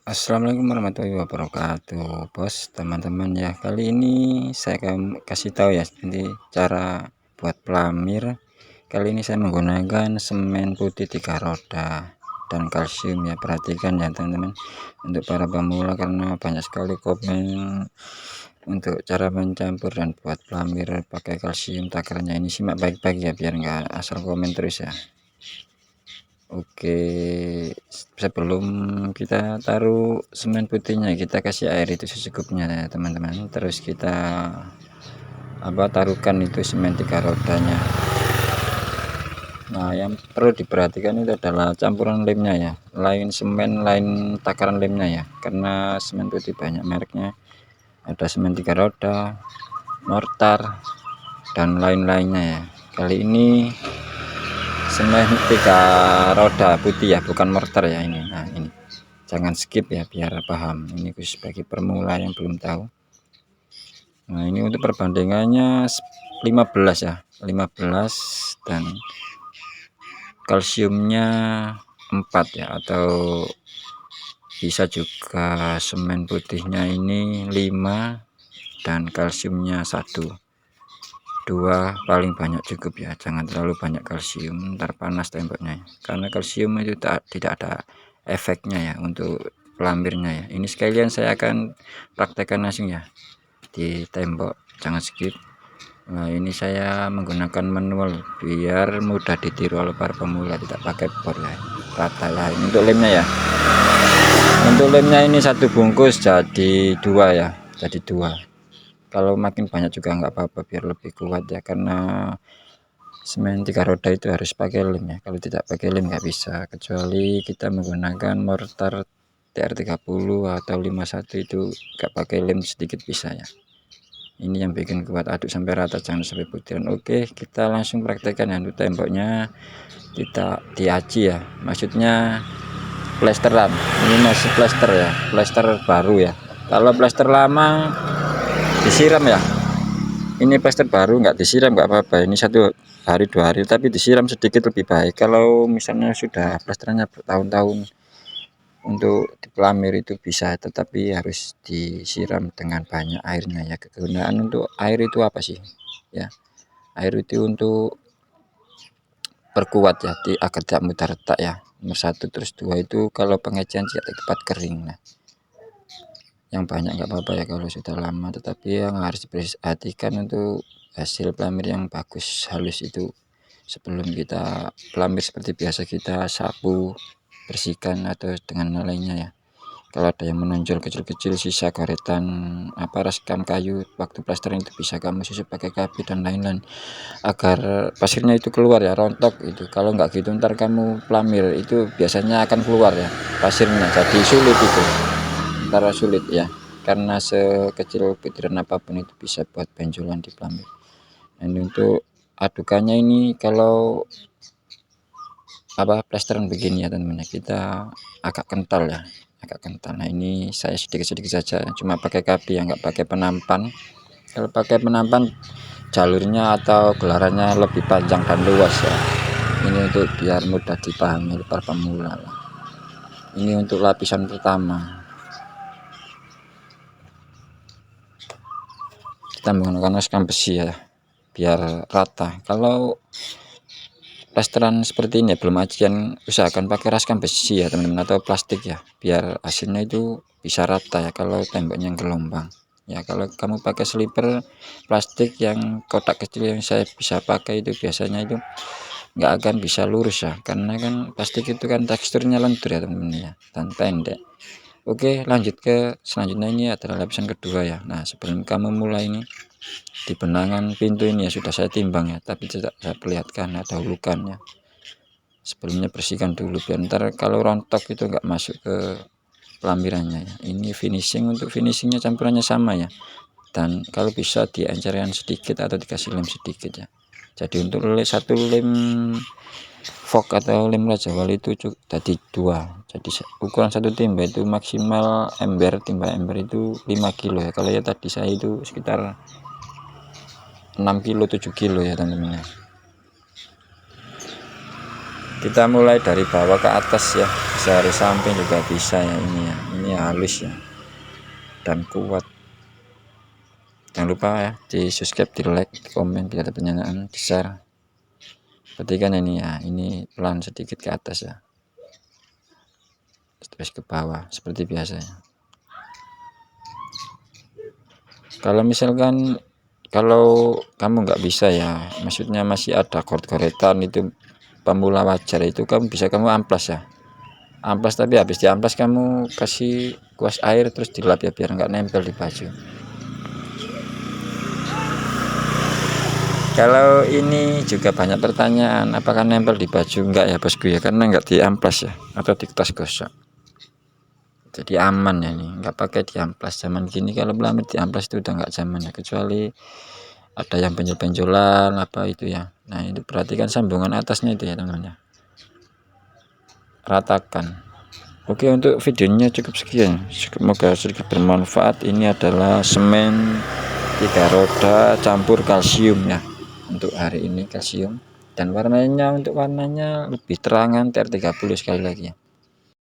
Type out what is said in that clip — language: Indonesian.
Assalamualaikum warahmatullahi wabarakatuh, bos, teman-teman ya. Kali ini saya akan kasih tahu ya nanti cara buat pelamir. Kali ini saya menggunakan semen putih 3 roda dan kalsium ya. Perhatikan ya teman-teman, untuk para pemula, karena banyak sekali komen untuk cara mencampur dan buat pelamir pakai kalsium takarnya. Ini simak baik-baik ya, biar nggak asal komen terus ya. Oke, sebelum kita taruh semen putihnya, kita kasih air itu secukupnya ya teman-teman. Terus kita taruhkan itu semen 3 rodanya. Nah, yang perlu diperhatikan itu adalah campuran lemnya ya, lain semen, lain takaran lemnya ya, karena semen putih banyak mereknya, ada semen 3 roda, mortar, dan lain-lainnya ya. Kali ini semen 3 roda putih ya, bukan mortar ya ini. Nah, ini jangan skip ya biar paham, ini khusus bagi pemula yang belum tahu. Nah, ini untuk perbandingannya 15 ya, 15 dan kalsiumnya 4 ya, atau bisa juga semen putihnya ini 5 dan kalsiumnya 1, 2 paling banyak cukup ya, jangan terlalu banyak kalsium, ntar panas temboknya ya. Karena kalsium itu tidak ada efeknya ya untuk pelamirnya ya. Ini sekalian saya akan praktekkan langsung ya di tembok, jangan skip. Nah, ini saya menggunakan manual biar mudah ditiru oleh para pemula, tidak pakai bor ya, rata lah. Untuk lemnya ya, untuk lemnya ini 1 bungkus jadi 2 ya, jadi 2. Kalau makin banyak juga nggak apa-apa, biar lebih kuat ya, karena semen 3 roda itu harus pakai lem ya. Kalau tidak pakai lem nggak bisa, kecuali kita menggunakan mortar TR30 atau 51, itu nggak pakai lem sedikit bisa ya. Ini yang bikin kuat, aduk sampai rata, jangan sampai butiran. Oke, kita langsung praktekkan ya. Untuk temboknya kita diaci ya, maksudnya plesteran. Ini masih plester ya, plester baru ya. Kalau plester lama disiram ya, ini plester baru nggak disiram nggak apa-apa, ini 1 hari 2 hari, tapi disiram sedikit lebih baik. Kalau misalnya sudah plesterannya bertahun-tahun, untuk dipelamir itu bisa, tetapi harus disiram dengan banyak airnya ya. Kegunaan untuk air itu apa sih ya, air itu untuk perkuat ya, agar tidak mudah retak ya, nomor 1. Terus 2 itu kalau pengecian cepat kering. Nah, yang banyak nggak apa-apa ya kalau sudah lama, tetapi yang harus diperhatikan untuk hasil pelamir yang bagus halus itu, sebelum kita pelamir seperti biasa kita sapu, bersihkan atau dengan lainnya ya. Kalau ada yang menonjol kecil-kecil, sisa goretan raskam kayu waktu plastering, itu bisa kamu susun pakai kapi dan lain-lain agar pasirnya itu keluar ya, rontok itu. Kalau nggak gitu ntar kamu pelamir itu biasanya akan keluar ya pasirnya, jadi sulit itu, antara sulit ya, karena sekecil butiran apapun itu bisa buat benjolan di pelamir. Dan untuk adukannya ini, kalau plesteran begini ya teman-teman, kita agak kental ya, agak kental. Nah, ini saya sedikit-sedikit saja, cuma pakai kapi ya, nggak pakai penampan. Kalau pakai penampan jalurnya atau gelarannya lebih panjang dan luas ya. Ini untuk biar mudah dipahami oleh para pemula. Ini untuk lapisan pertama, kita menggunakan raskam besi ya, biar rata. Kalau plesteran seperti ini ya, belum acian, usahakan pakai raskam besi ya teman-teman, atau plastik ya, biar hasilnya itu bisa rata ya kalau temboknya gelombang ya. Kalau kamu pakai sliper plastik yang kotak kecil yang saya bisa pakai, itu biasanya itu nggak akan bisa lurus ya, karena kan plastik itu kan teksturnya lentur ya teman-teman ya, dan pendek. Oke, lanjut ke selanjutnya, ini adalah lapisan kedua ya. Nah, sebelum kamu mulai ini, di benangan pintu ini ya sudah saya timbang ya, tapi tidak saya perlihatkan, dahulukan ya. Sebelumnya bersihkan dulu, biar ntar kalau rontok itu nggak masuk ke pelamirannya ya. Ini finishing, untuk finishingnya campurannya sama ya, dan kalau bisa diencerkan sedikit atau dikasih lem sedikit ya. Jadi untuk 1 lem fok atau lem raja wali itu tadi 2, jadi ukuran 1 timba itu maksimal ember, timba ember itu 5 kilo ya. Kalau ya tadi saya itu sekitar 6 kilo 7 kilo ya teman-teman. Kita mulai dari bawah ke atas ya, bisa dari samping juga bisa ya. Ini ini halus ya dan kuat. Jangan lupa ya di subscribe, di like, di komen, biar ada penyanaan, di share. Perhatikan ini ya, ini pelan sedikit ke atas ya, terus ke bawah seperti biasa ya. Kalau misalkan kalau kamu nggak bisa ya, maksudnya masih ada koret-koretan, itu pemula wajar, itu kamu bisa kamu amplas ya, amplas, tapi habis diamplas kamu kasih kuas air terus dilap ya, biar nggak nempel di baju. Kalau ini juga banyak pertanyaan, apakah nempel di baju? Enggak ya bosku ya, karena enggak diamplas ya, atau di kertas gosok. Jadi aman ya, ini enggak pakai diamplas. Zaman gini kalau pelamir diamplas itu udah enggak zaman ya, kecuali ada yang benjol-benjolan apa itu ya. Nah itu perhatikan sambungan atasnya itu ya teman-teman, ratakan. Oke, untuk videonya cukup sekian, semoga sedikit bermanfaat. Ini adalah semen 3 roda campur kalsium ya, untuk hari ini kalsium, dan warnanya, untuk warnanya lebih terangan TR30 sekali lagi ya.